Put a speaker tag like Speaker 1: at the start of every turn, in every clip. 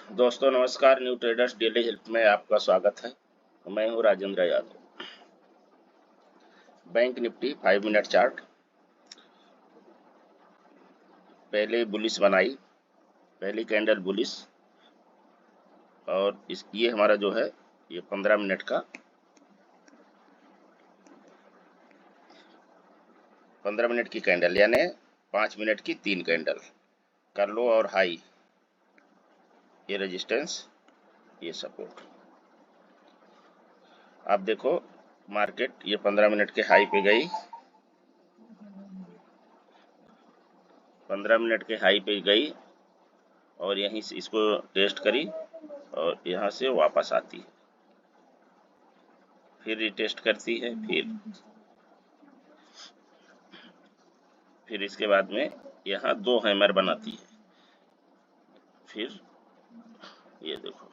Speaker 1: दोस्तों नमस्कार। New traders daily help में आपका स्वागत है। मैं हूं Rajendra Yadav. Bank Nifty 5 minute chart पहले बुलिश बनाई, पहली कैंडल बुलिश, और ये हमारा जो है ये 15 मिनट का 15 मिनट की कैंडल यानी 5 मिनट की 3 कैंडल कर लो और हाई, ये रेजिस्टेंस, ये सपोर्ट। आप देखो मार्केट ये 15 मिनट के हाई पे गई, 15 मिनट के हाई पे गई और यहीं से इसको टेस्ट करी और यहाँ से वापस आती है, फिर रिटेस्ट करती है, फिर इसके बाद में यहाँ 2 हैमर बनाती है। फिर ये देखो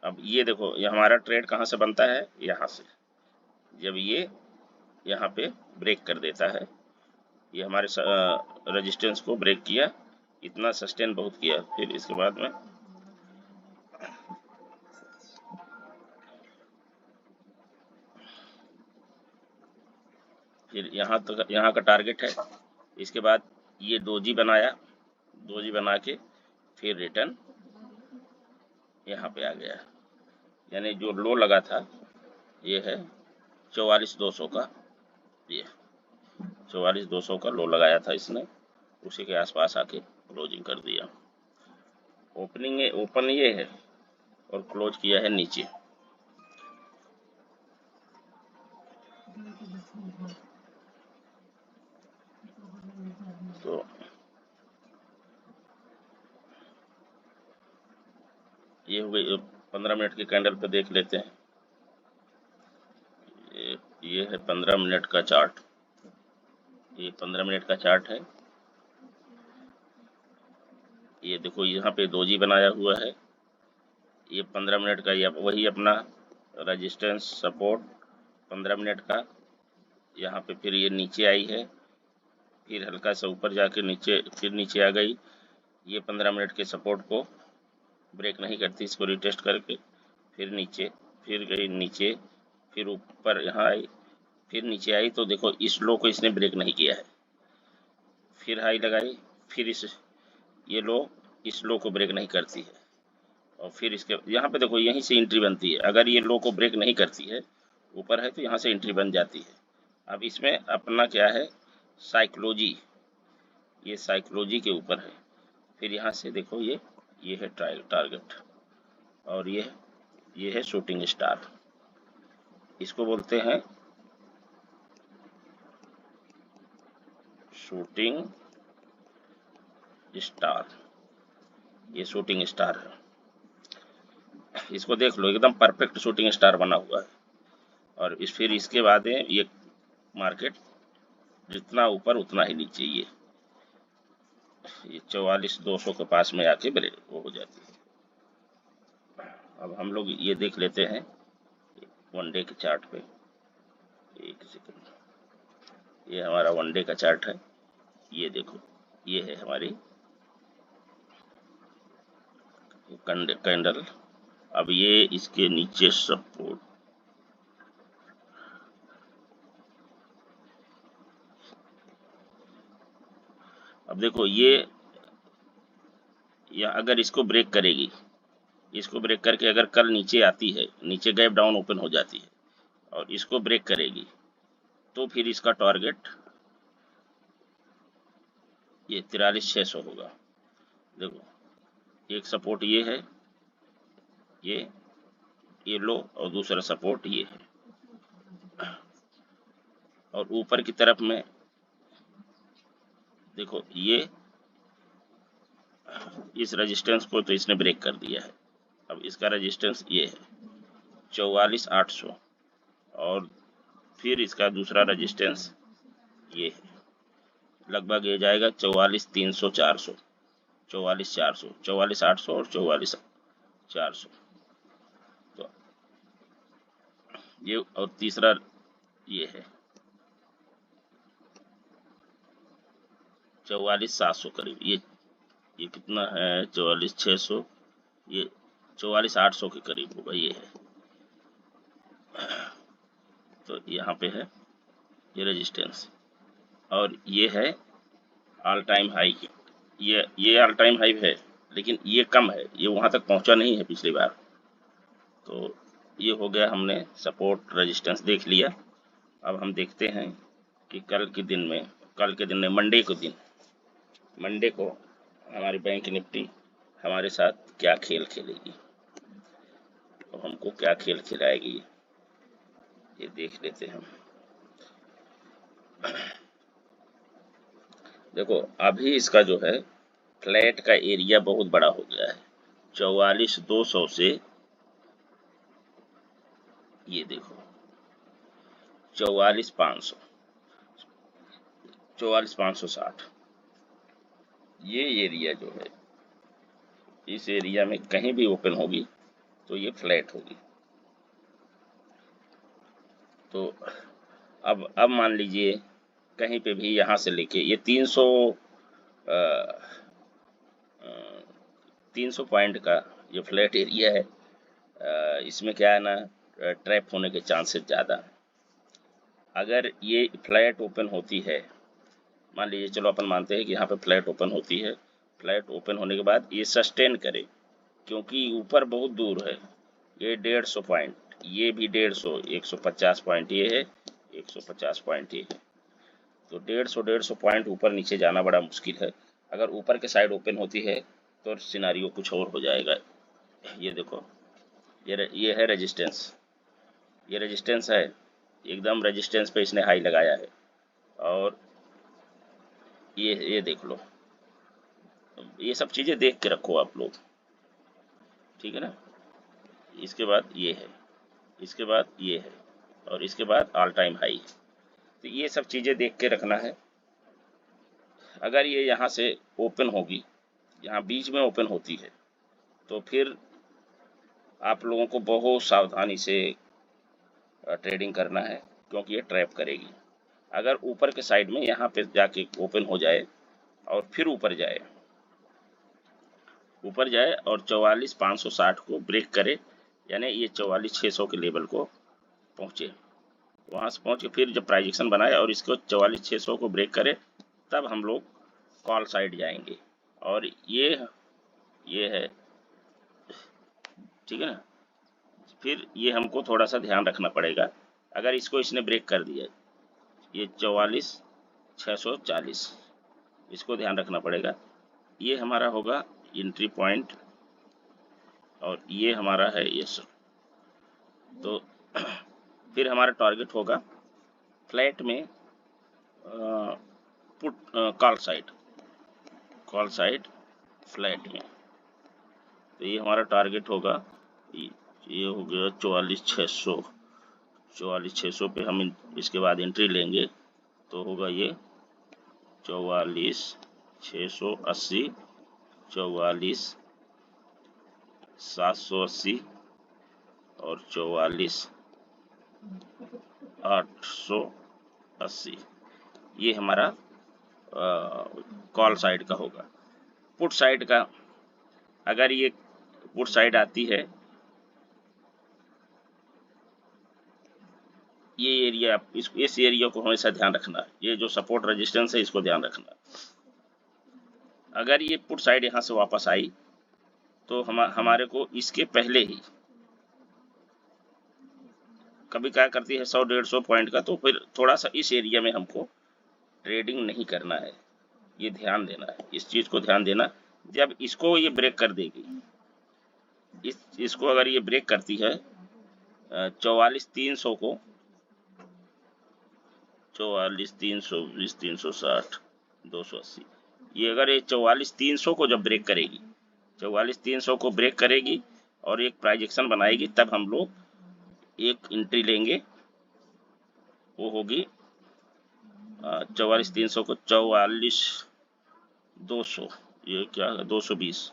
Speaker 1: अब ये देखो ये हमारा ट्रेड कहाँ से बनता है, यहाँ से। जब ये यहाँ पे ब्रेक कर देता है, ये हमारे रेजिस्टेंस को ब्रेक किया, इतना सस्टेन बहुत किया, फिर इसके बाद में फिर यहाँ तक, यहाँ का टारगेट है। इसके बाद ये डोजी बनाया, डोजी बना के फिर रिटर्न यहाँ पे आ गया, यानी जो लो लगा था ये है 44,200 का, ये 44,200 का लो लगाया था इसने, उसी के आसपास आके क्लोजिंग कर दिया। ओपन ये है और क्लोज किया है नीचे। तो ये हो गई 15 मिनट की कैंडल पे देख लेते हैं। ये है 15 मिनट का चार्ट, ये 15 मिनट का चार्ट है। ये देखो यहाँ पे डोजी बनाया हुआ है, ये 15 मिनट का, ये वही अपना रेजिस्टेंस सपोर्ट 15 मिनट का। यहाँ पे फिर ये नीचे आई है, फिर हल्का सा ऊपर जाके नीचे, फिर नीचे आ गई। ये 15 मिनट के सपोर्ट को ब्रेक नहीं करती, इसको रिटेस्ट करके फिर नीचे, फिर गई नीचे, फिर ऊपर यहाँ आई, फिर नीचे आई। तो देखो इस लो को इसने ब्रेक नहीं किया है, फिर हाई लगाई, फिर ये लो इस लो को ब्रेक नहीं करती है, और फिर इसके यहाँ पे देखो यहीं से एंट्री बनती है। अगर ये लो को ब्रेक नहीं करती है, ऊपर है, तो यहाँ से एंट्री बन जाती है। अब इसमें अपना क्या है, साइकोलॉजी, ये साइकोलॉजी के ऊपर है। फिर यहाँ से देखो ये है ट्रायल टारगेट, और ये है शूटिंग स्टार, इसको बोलते हैं शूटिंग स्टार, ये शूटिंग स्टार है। इसको देख लो एकदम परफेक्ट शूटिंग स्टार बना हुआ है। और फिर इसके बाद है ये मार्केट जितना ऊपर उतना ही नीचे, ये 44,200 के पास में आके ब्रेक वो हो जाती है। अब हम लोग ये देख लेते हैं वनडे के चार्ट पे। एक सेकंड, ये हमारा वनडे का चार्ट है। ये देखो ये है हमारी कैंडल। अब ये इसके नीचे सपोर्ट, अब देखो ये या अगर इसको ब्रेक करेगी, इसको ब्रेक करके अगर कल नीचे आती है, नीचे गैप डाउन ओपन हो जाती है और इसको ब्रेक करेगी, तो फिर इसका टारगेट ये 43,600 होगा। देखो एक सपोर्ट ये है, ये लो, और दूसरा सपोर्ट ये है। और ऊपर की तरफ में देखो ये इस रेजिस्टेंस को तो इसने ब्रेक कर दिया है। अब इसका रेजिस्टेंस ये है 44,800, और फिर इसका दूसरा रेजिस्टेंस ये है, लगभग ये जाएगा 44,300, 400, 44,400, 44,800 और 44,400। तो ये, और तीसरा ये है, 44,700 करीब। ये कितना है, 44,600, ये 44,800 के करीब होगा, ये है। तो यहाँ पे है ये रेजिस्टेंस, और ये है ऑल टाइम हाई। ये ऑल टाइम हाई है, लेकिन ये कम है, ये वहाँ तक पहुँचा नहीं है पिछली बार। तो ये हो गया, हमने सपोर्ट रेजिस्टेंस देख लिया। अब हम देखते हैं कि कल के दिन में मंडे को हमारी बैंक निफ्टी हमारे साथ क्या खेल खेलेगी, तो हमको क्या खेल खिलाएगी ये देख लेते हैं। देखो, अभी इसका जो है फ्लैट का एरिया बहुत बड़ा हो गया है, 44,200 से ये देखो 44,500, 44,560, ये एरिया जो है, इस एरिया में कहीं भी ओपन होगी तो ये फ्लैट होगी। तो अब मान लीजिए कहीं पे भी यहाँ से लेके ये 300 पॉइंट का ये फ्लैट एरिया है। इसमें क्या है ना, ट्रैप होने के चांसेस ज़्यादा। अगर ये फ्लैट ओपन होती है, मान लीजिए, चलो अपन मानते हैं कि यहाँ पे फ्लैट ओपन होती है, फ्लैट ओपन होने के बाद ये सस्टेन करे, क्योंकि ऊपर बहुत दूर है, ये 150 पॉइंट, ये भी 150, 150 पॉइंट ये है, 150 पॉइंट ये है। तो 150 पॉइंट ऊपर नीचे जाना बड़ा मुश्किल है। अगर ऊपर के साइड ओपन होती है तो सिनारियो कुछ और हो जाएगा। ये देखो, ये है रेजिस्टेंस, ये रेजिस्टेंस है, एकदम रेजिस्टेंस पे इसने हाई लगाया है। और ये देख लो, ये सब चीज़ें देख के रखो आप लोग, ठीक है ना। इसके बाद ये है, इसके बाद ये है, और इसके बाद ऑल टाइम हाई। तो ये सब चीज़ें देख के रखना है। अगर ये यहाँ से ओपन होगी, यहाँ बीच में ओपन होती है, तो फिर आप लोगों को बहुत सावधानी से ट्रेडिंग करना है, क्योंकि ये ट्रैप करेगी। अगर ऊपर के साइड में यहाँ पे जाके ओपन हो जाए और फिर ऊपर जाए और 44,560 को ब्रेक करे, यानी ये 44,600 के लेवल को पहुँचे, वहाँ से पहुँच के फिर जब प्राइजेक्शन बनाए और इसको 44,600 को ब्रेक करे, तब हम लोग कॉल साइड जाएंगे। और ये है, ठीक है ना। फिर ये हमको थोड़ा सा ध्यान रखना पड़ेगा, अगर इसको इसने ब्रेक कर दिया, ये 44,640, इसको ध्यान रखना पड़ेगा। ये हमारा होगा एंट्री पॉइंट, और ये हमारा है ये सब। तो फिर हमारा टारगेट होगा फ्लैट में पुट कॉल साइड फ्लैट में। तो ये हमारा टारगेट होगा, ये हो गया 44,600 पे हम इसके बाद एंट्री लेंगे, तो होगा ये 44,680, 44,780 और 44,880। ये हमारा कॉल साइड का होगा। पुट साइड का, अगर ये पुट साइड आती है, ये एरिया, इस एरिया को हमेशा ध्यान रखना है, ये जो सपोर्ट रेजिस्टेंस है इसको ध्यान रखना। अगर ये पुट साइड यहाँ से वापस आई तो हमारे को इसके पहले ही कभी क्या करती है 100-150 पॉइंट का, तो फिर थोड़ा सा इस एरिया में हमको ट्रेडिंग नहीं करना है, ये ध्यान देना है, इस चीज़ को ध्यान देना। जब इसको ये ब्रेक कर देगी, इसको अगर ये ब्रेक करती है 44,300 को, 44,320, 360, 280, ये अगर ये 44,300 को जब ब्रेक करेगी, 44,300 को ब्रेक करेगी और एक प्राइजेक्शन बनाएगी, तब हम लोग एक एंट्री लेंगे, वो होगी 44,300 को 44,200, ये क्या है 220,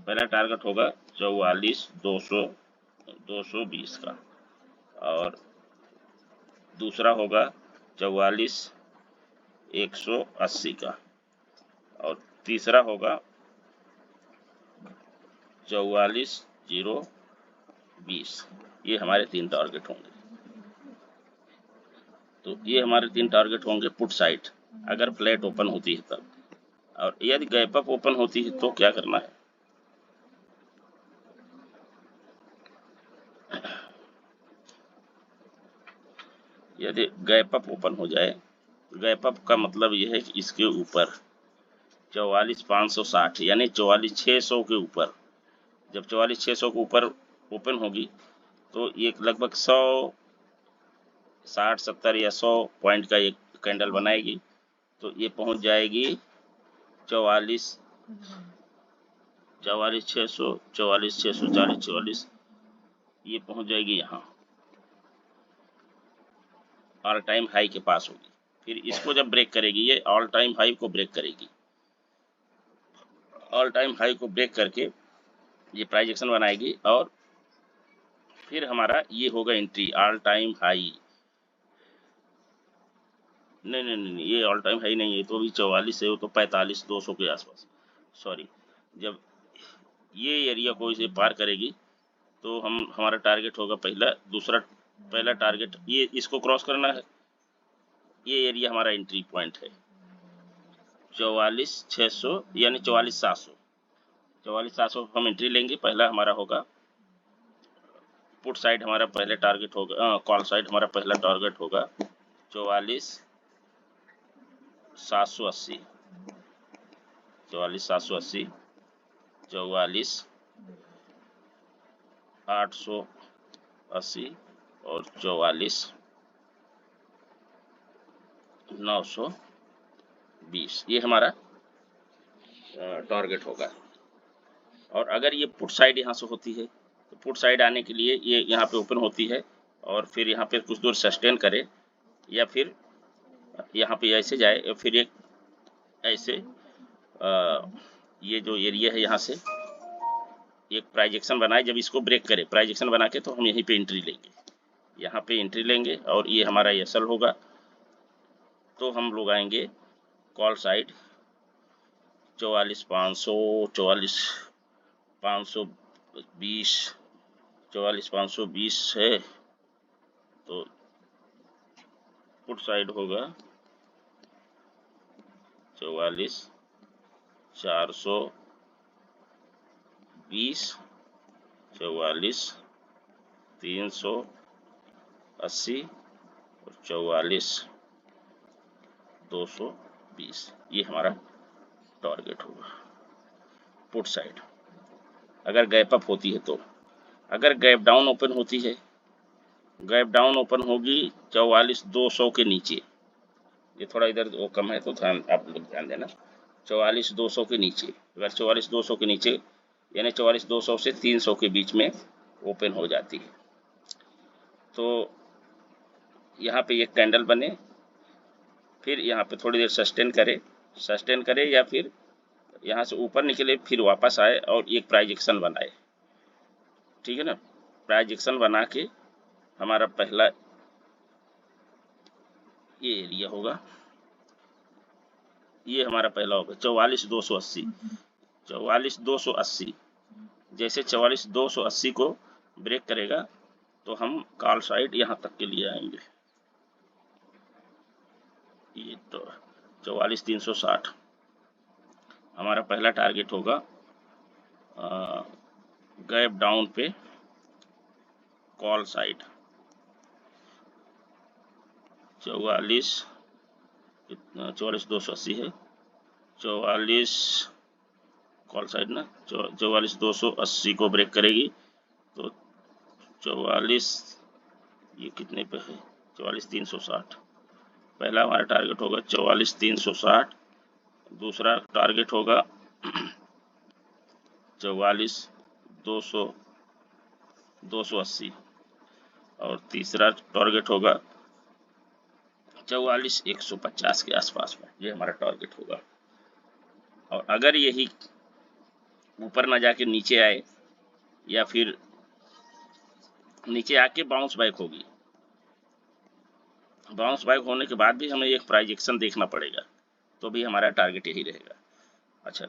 Speaker 1: पहला टारगेट होगा 44,220 का, और दूसरा होगा 44,180 का। तीसरा होगा 44,020। ये हमारे 3 टारगेट होंगे। तो ये हमारे 3 टारगेट होंगे पुट साइड, अगर फ्लैट ओपन होती है तब। और यदि गैप अप ओपन होती है तो क्या करना है, यदि गैप अप ओपन हो जाए, गैप अप का मतलब यह है कि इसके ऊपर 44,560 यानी 44,600 के ऊपर, जब 44,600 के ऊपर ओपन होगी तो ये लगभग 160-70 या 100 पॉइंट का एक कैंडल बनाएगी। तो ये पहुंच जाएगी 44,600, 44,640, ये पहुंच जाएगी यहाँ ऑल टाइम हाई के पास होगी। फिर इसको जब ब्रेक करेगी, ये ऑल टाइम हाई को ब्रेक करेगी, ऑल टाइम हाई को ब्रेक करके ये प्राइस एक्शन बनाएगी और फिर हमारा ये होगा एंट्री ऑल टाइम हाई। नहीं, ये ऑल टाइम हाई नहीं है, तो अभी 44 है, वो तो 45,200 के आसपास, सॉरी। जब ये एरिया को इसे पार करेगी तो हमारा टारगेट होगा पहला टारगेट ये इसको क्रॉस करना है। ये एरिया हमारा एंट्री पॉइंट है 44,600 यानी 44,700। 44,700 हम एंट्री लेंगे। पहला हमारा होगा पुट साइड, हमारा पहले टारगेट होगा, कॉल साइड हमारा पहला टारगेट होगा 44,780, 44,780, 44,880 और 44,920, ये हमारा टारगेट होगा। और अगर ये पुट साइड यहाँ से होती है तो पुट साइड आने के लिए ये यहाँ पे ओपन होती है और फिर यहाँ पे कुछ दूर सस्टेन करे या फिर यहाँ पे ऐसे जाए या फिर एक ऐसे ये जो एरिया है यहाँ से एक प्राइजेक्शन बनाए। जब इसको ब्रेक करे प्राइजेक्शन बना के तो हम यहीं पे एंट्री लेंगे, यहाँ पे एंट्री लेंगे और ये हमारा एसएल होगा। तो हम लोग आएंगे कॉल साइड 44,500, 44,520, 44,520 है तो पुट साइड होगा 44,420, 44,380 और 44,220, ये हमारा टारगेट होगा पुट साइड। अगर गैप अप होती है तो, अगर गैप डाउन ओपन होती है, गैप डाउन ओपन होगी 44,200 के नीचे, ये थोड़ा इधर वो कम है तो आप लोग ध्यान देना, 44,200 के नीचे। अगर 44,200 के नीचे यानी 44,200 से 300 के बीच में ओपन हो जाती है तो यहाँ पे एक कैंडल बने, फिर यहाँ पे थोड़ी देर सस्टेन करे या फिर यहाँ से ऊपर निकले फिर वापस आए और एक प्राइस एक्शन बनाए, ठीक है ना। प्राइस एक्शन बना के हमारा पहला ये एरिया होगा, ये हमारा पहला होगा 44,280, 44,280। जैसे 44,280 को ब्रेक करेगा तो हम कॉल साइड यहाँ तक के लिए आएंगे, ये तो 44,360 हमारा पहला टारगेट होगा। गैप डाउन पे कॉल साइड 44,280 है, 44 कॉल साइड ना, 44,280 को ब्रेक करेगी तो 44 ये कितने पे है 44,360। पहला हमारा टारगेट होगा 44,360, दूसरा टारगेट होगा 44,280 और तीसरा टारगेट होगा 44,150 के आसपास में, ये हमारा टारगेट होगा। और अगर यही ऊपर ना जाके नीचे आए या फिर नीचे आके बाउंस बैक होगी, बाउंस बैक होने के बाद भी हमें एक प्राइस एक्शन देखना पड़ेगा, तो भी हमारा टारगेट यही रहेगा। अच्छा,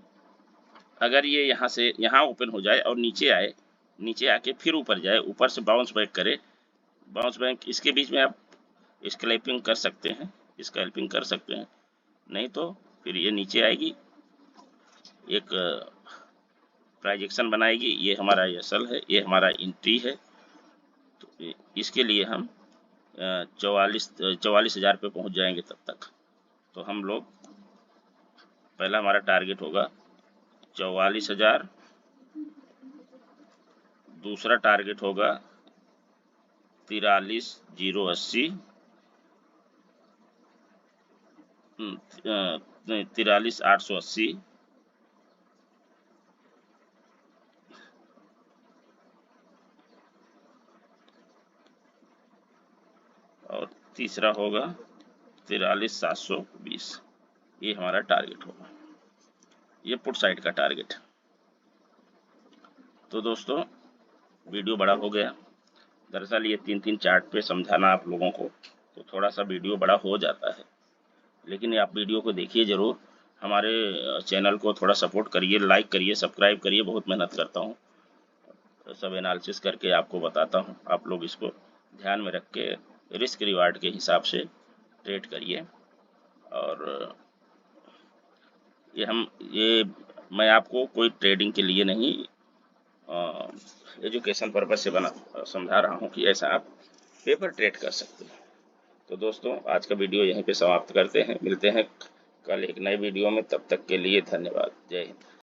Speaker 1: अगर ये यहाँ से यहाँ ओपन हो जाए और नीचे आए, नीचे आके फिर ऊपर जाए, ऊपर से बाउंस बैक करे, बाउंस बैक, इसके बीच में आप स्कैल्पिंग कर सकते हैं, स्कैल्पिंग कर सकते हैं, नहीं तो फिर ये नीचे आएगी, एक प्राइजेक्शन बनाएगी, ये हमारा एसल है, ये हमारा एंट्री है। तो इसके लिए हम 44,000 पे पहुंच जाएंगे तब तक। तो हम लोग, पहला हमारा टारगेट होगा 44,000, दूसरा टारगेट होगा 43,080, नहीं 43,880, और तीसरा होगा 43,720। ये हमारा टारगेट होगा, ये पुट साइड का टारगेट। तो दोस्तों वीडियो बड़ा हो गया, दरअसल ये 3-3 चार्ट पे समझाना आप लोगों को, तो थोड़ा सा वीडियो बड़ा हो जाता है, लेकिन आप वीडियो को देखिए ज़रूर, हमारे चैनल को थोड़ा सपोर्ट करिए, लाइक करिए, सब्सक्राइब करिए, बहुत मेहनत करता हूँ, सब एनालिसिस करके आपको बताता हूँ, आप लोग इसको ध्यान में रख के रिस्क रिवार्ड के हिसाब से ट्रेड करिए। और ये मैं आपको कोई ट्रेडिंग के लिए नहीं, एजुकेशन पर्पज से समझा रहा हूँ कि ऐसा आप पेपर ट्रेड कर सकते हैं। तो दोस्तों आज का वीडियो यहीं पे समाप्त करते हैं, मिलते हैं कल एक नए वीडियो में, तब तक के लिए धन्यवाद, जय हिंद।